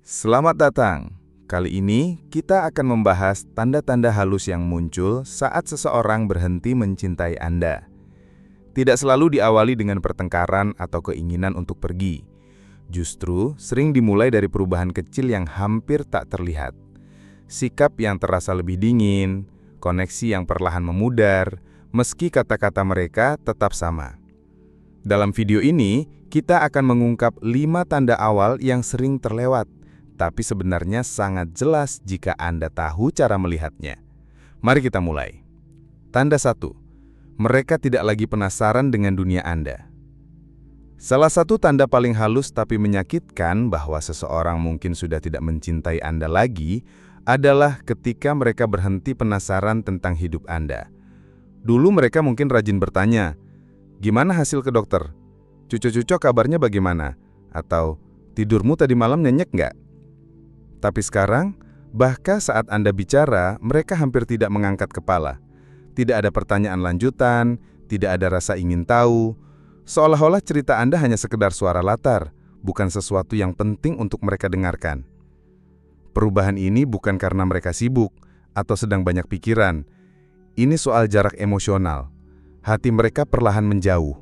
Selamat datang. Kali ini kita akan membahas tanda-tanda halus yang muncul saat seseorang berhenti mencintai Anda. Tidak selalu diawali dengan pertengkaran atau keinginan untuk pergi. Justru sering dimulai dari perubahan kecil yang hampir tak terlihat. Sikap yang terasa lebih dingin, koneksi yang perlahan memudar, meski kata-kata mereka tetap sama. Dalam video ini, kita akan mengungkap 5 tanda awal yang sering terlewat, tapi sebenarnya sangat jelas jika Anda tahu cara melihatnya. Mari kita mulai. Tanda 1. Mereka tidak lagi penasaran dengan dunia Anda. Salah satu tanda paling halus tapi menyakitkan bahwa seseorang mungkin sudah tidak mencintai Anda lagi adalah ketika mereka berhenti penasaran tentang hidup Anda. Dulu mereka mungkin rajin bertanya, "Gimana hasil ke dokter? Cucu-cucu kabarnya bagaimana?" Atau, "Tidurmu tadi malam nyenyak nggak?" Tapi sekarang, bahkan saat Anda bicara, mereka hampir tidak mengangkat kepala. Tidak ada pertanyaan lanjutan, tidak ada rasa ingin tahu. Seolah-olah cerita Anda hanya sekedar suara latar, bukan sesuatu yang penting untuk mereka dengarkan. Perubahan ini bukan karena mereka sibuk atau sedang banyak pikiran. Ini soal jarak emosional. Hati mereka perlahan menjauh.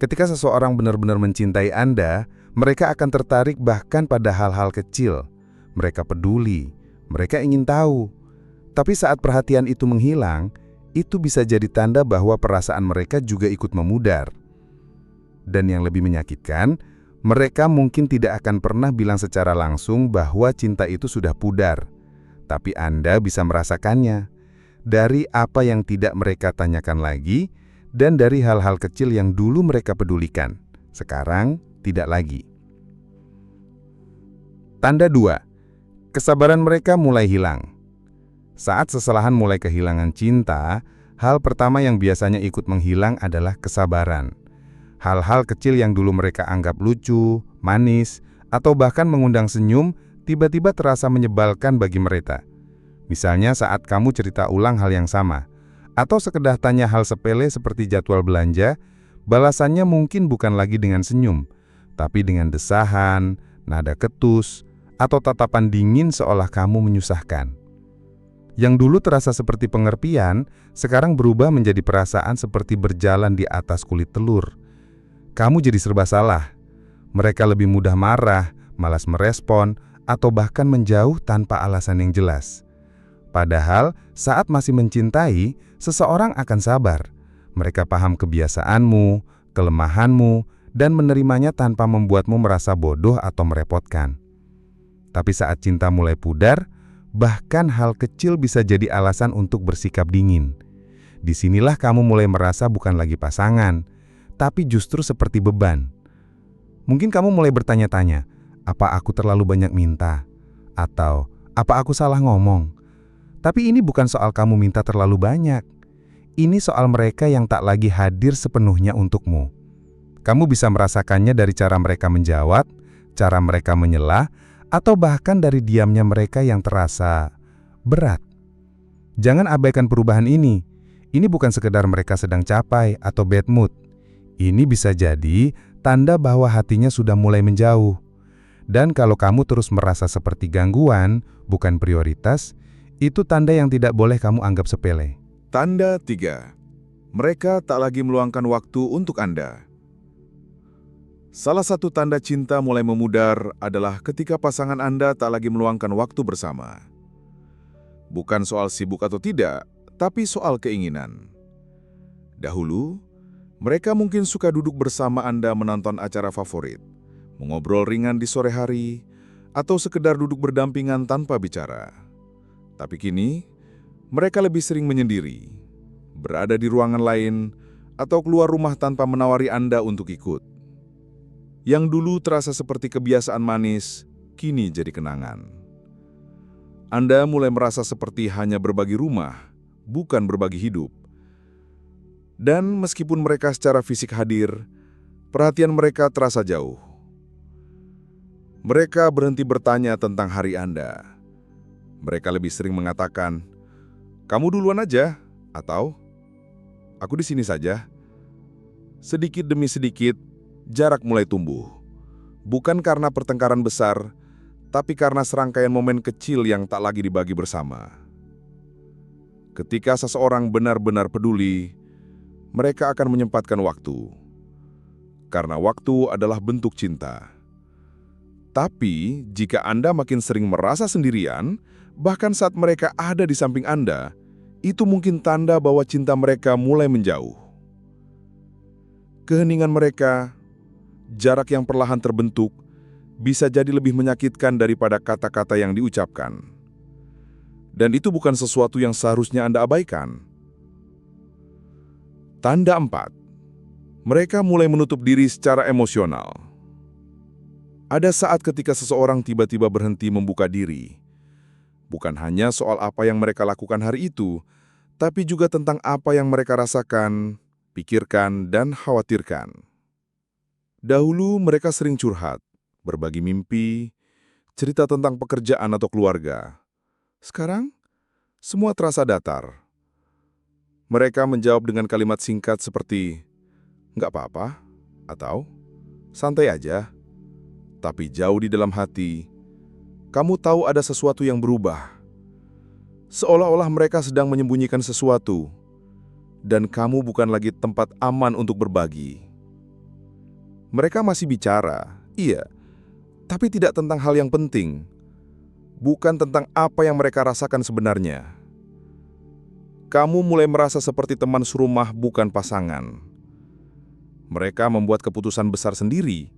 Ketika seseorang benar-benar mencintai Anda, mereka akan tertarik bahkan pada hal-hal kecil. Mereka peduli, mereka ingin tahu. Tapi saat perhatian itu menghilang, itu bisa jadi tanda bahwa perasaan mereka juga ikut memudar. Dan yang lebih menyakitkan, mereka mungkin tidak akan pernah bilang secara langsung bahwa cinta itu sudah pudar. Tapi Anda bisa merasakannya dari apa yang tidak mereka tanyakan lagi dan dari hal-hal kecil yang dulu mereka pedulikan. Sekarang tidak lagi. Tanda 2. Kesabaran mereka mulai hilang. Saat sesalahan mulai kehilangan cinta, hal pertama yang biasanya ikut menghilang adalah kesabaran. Hal-hal kecil yang dulu mereka anggap lucu, manis, atau bahkan mengundang senyum, tiba-tiba terasa menyebalkan bagi mereka. Misalnya saat kamu cerita ulang hal yang sama, atau sekedar tanya hal sepele seperti jadwal belanja, balasannya mungkin bukan lagi dengan senyum, tapi dengan desahan, nada ketus, atau tatapan dingin seolah kamu menyusahkan. Yang dulu terasa seperti pengertian, sekarang berubah menjadi perasaan seperti berjalan di atas kulit telur. Kamu jadi serba salah. Mereka lebih mudah marah, malas merespon, atau bahkan menjauh tanpa alasan yang jelas. Padahal saat masih mencintai, seseorang akan sabar. Mereka paham kebiasaanmu, kelemahanmu, dan menerimanya tanpa membuatmu merasa bodoh atau merepotkan. Tapi saat cinta mulai pudar, bahkan hal kecil bisa jadi alasan untuk bersikap dingin. Disinilah kamu mulai merasa bukan lagi pasangan, tapi justru seperti beban. Mungkin kamu mulai bertanya-tanya, apa aku terlalu banyak minta? Atau, apa aku salah ngomong? Tapi ini bukan soal kamu minta terlalu banyak. Ini soal mereka yang tak lagi hadir sepenuhnya untukmu. Kamu bisa merasakannya dari cara mereka menjawab, cara mereka menyelah, atau bahkan dari diamnya mereka yang terasa berat. Jangan abaikan perubahan ini. Ini bukan sekedar mereka sedang capai atau bad mood. Ini bisa jadi tanda bahwa hatinya sudah mulai menjauh. Dan kalau kamu terus merasa seperti gangguan, bukan prioritas, itu tanda yang tidak boleh kamu anggap sepele. Tanda 3. Mereka tak lagi meluangkan waktu untuk Anda. Salah satu tanda cinta mulai memudar adalah ketika pasangan Anda tak lagi meluangkan waktu bersama. Bukan soal sibuk atau tidak, tapi soal keinginan. Dahulu, mereka mungkin suka duduk bersama Anda menonton acara favorit, mengobrol ringan di sore hari, atau sekedar duduk berdampingan tanpa bicara. Tapi kini, mereka lebih sering menyendiri, berada di ruangan lain, atau keluar rumah tanpa menawari Anda untuk ikut. Yang dulu terasa seperti kebiasaan manis, kini jadi kenangan. Anda mulai merasa seperti hanya berbagi rumah, bukan berbagi hidup. Dan meskipun mereka secara fisik hadir, perhatian mereka terasa jauh. Mereka berhenti bertanya tentang hari Anda. Mereka lebih sering mengatakan, "Kamu duluan aja," atau "Aku di sini saja." Sedikit demi sedikit, jarak mulai tumbuh. Bukan karena pertengkaran besar, tapi karena serangkaian momen kecil yang tak lagi dibagi bersama. Ketika seseorang benar-benar peduli, mereka akan menyempatkan waktu. Karena waktu adalah bentuk cinta. Tapi, jika Anda makin sering merasa sendirian, bahkan saat mereka ada di samping Anda, itu mungkin tanda bahwa cinta mereka mulai menjauh. Keheningan mereka, jarak yang perlahan terbentuk, bisa jadi lebih menyakitkan daripada kata-kata yang diucapkan. Dan itu bukan sesuatu yang seharusnya Anda abaikan. Tanda 4. Mereka mulai menutup diri secara emosional. Ada saat ketika seseorang tiba-tiba berhenti membuka diri. Bukan hanya soal apa yang mereka lakukan hari itu, tapi juga tentang apa yang mereka rasakan, pikirkan, dan khawatirkan. Dahulu mereka sering curhat, berbagi mimpi, cerita tentang pekerjaan atau keluarga. Sekarang, semua terasa datar. Mereka menjawab dengan kalimat singkat seperti, "Nggak apa-apa," atau "santai aja." Tapi jauh di dalam hati, kamu tahu ada sesuatu yang berubah. Seolah-olah mereka sedang menyembunyikan sesuatu, dan kamu bukan lagi tempat aman untuk berbagi. Mereka masih bicara, iya, tapi tidak tentang hal yang penting. Bukan tentang apa yang mereka rasakan sebenarnya. Kamu mulai merasa seperti teman serumah, bukan pasangan. Mereka membuat keputusan besar sendiri.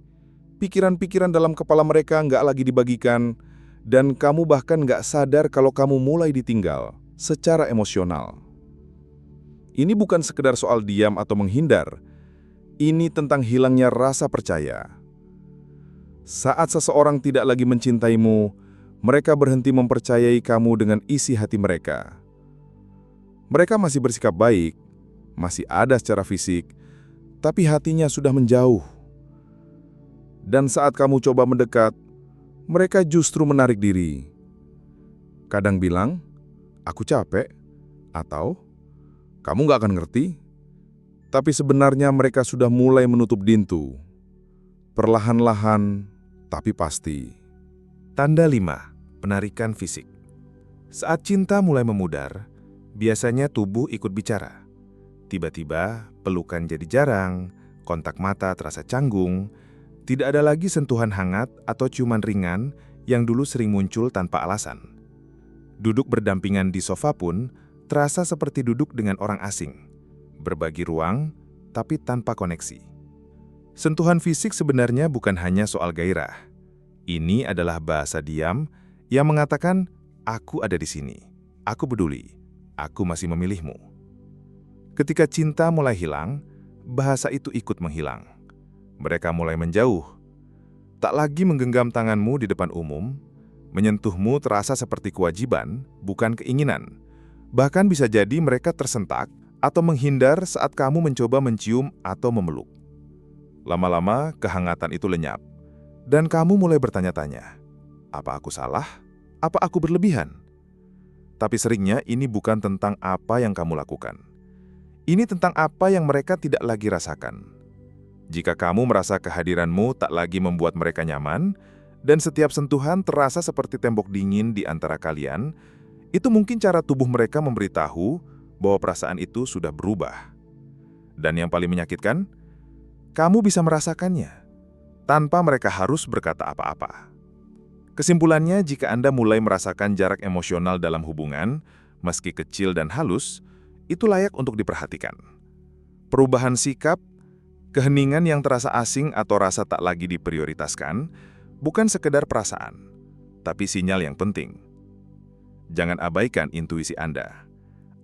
Pikiran-pikiran dalam kepala mereka nggak lagi dibagikan, dan kamu bahkan nggak sadar kalau kamu mulai ditinggal secara emosional. Ini bukan sekedar soal diam atau menghindar. Ini tentang hilangnya rasa percaya. Saat seseorang tidak lagi mencintaimu, mereka berhenti mempercayai kamu dengan isi hati mereka. Mereka masih bersikap baik, masih ada secara fisik, tapi hatinya sudah menjauh. Dan saat kamu coba mendekat, mereka justru menarik diri. Kadang bilang, "Aku capek," atau "Kamu nggak akan ngerti." Tapi sebenarnya mereka sudah mulai menutup pintu. Perlahan-lahan, tapi pasti. Tanda 5. Penarikan fisik. Saat cinta mulai memudar, biasanya tubuh ikut bicara. Tiba-tiba, pelukan jadi jarang, kontak mata terasa canggung, tidak ada lagi sentuhan hangat atau ciuman ringan yang dulu sering muncul tanpa alasan. Duduk berdampingan di sofa pun terasa seperti duduk dengan orang asing, berbagi ruang, tapi tanpa koneksi. Sentuhan fisik sebenarnya bukan hanya soal gairah. Ini adalah bahasa diam yang mengatakan, "Aku ada di sini, aku peduli, aku masih memilihmu." Ketika cinta mulai hilang, bahasa itu ikut menghilang. Mereka mulai menjauh. Tak lagi menggenggam tanganmu di depan umum, menyentuhmu terasa seperti kewajiban, bukan keinginan. Bahkan bisa jadi mereka tersentak atau menghindar saat kamu mencoba mencium atau memeluk. Lama-lama, kehangatan itu lenyap, dan kamu mulai bertanya-tanya, apa aku salah? Apa aku berlebihan? Tapi seringnya ini bukan tentang apa yang kamu lakukan. Ini tentang apa yang mereka tidak lagi rasakan. Jika kamu merasa kehadiranmu tak lagi membuat mereka nyaman, dan setiap sentuhan terasa seperti tembok dingin di antara kalian, itu mungkin cara tubuh mereka memberitahu bahwa perasaan itu sudah berubah. Dan yang paling menyakitkan, kamu bisa merasakannya, tanpa mereka harus berkata apa-apa. Kesimpulannya, jika Anda mulai merasakan jarak emosional dalam hubungan, meski kecil dan halus, itu layak untuk diperhatikan. Perubahan sikap, keheningan yang terasa asing atau rasa tak lagi diprioritaskan, bukan sekedar perasaan, tapi sinyal yang penting. Jangan abaikan intuisi Anda.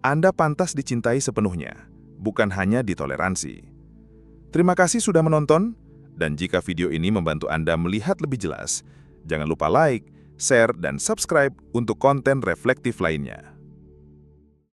Anda pantas dicintai sepenuhnya, bukan hanya ditoleransi. Terima kasih sudah menonton, dan jika video ini membantu Anda melihat lebih jelas, jangan lupa like, share, dan subscribe untuk konten reflektif lainnya.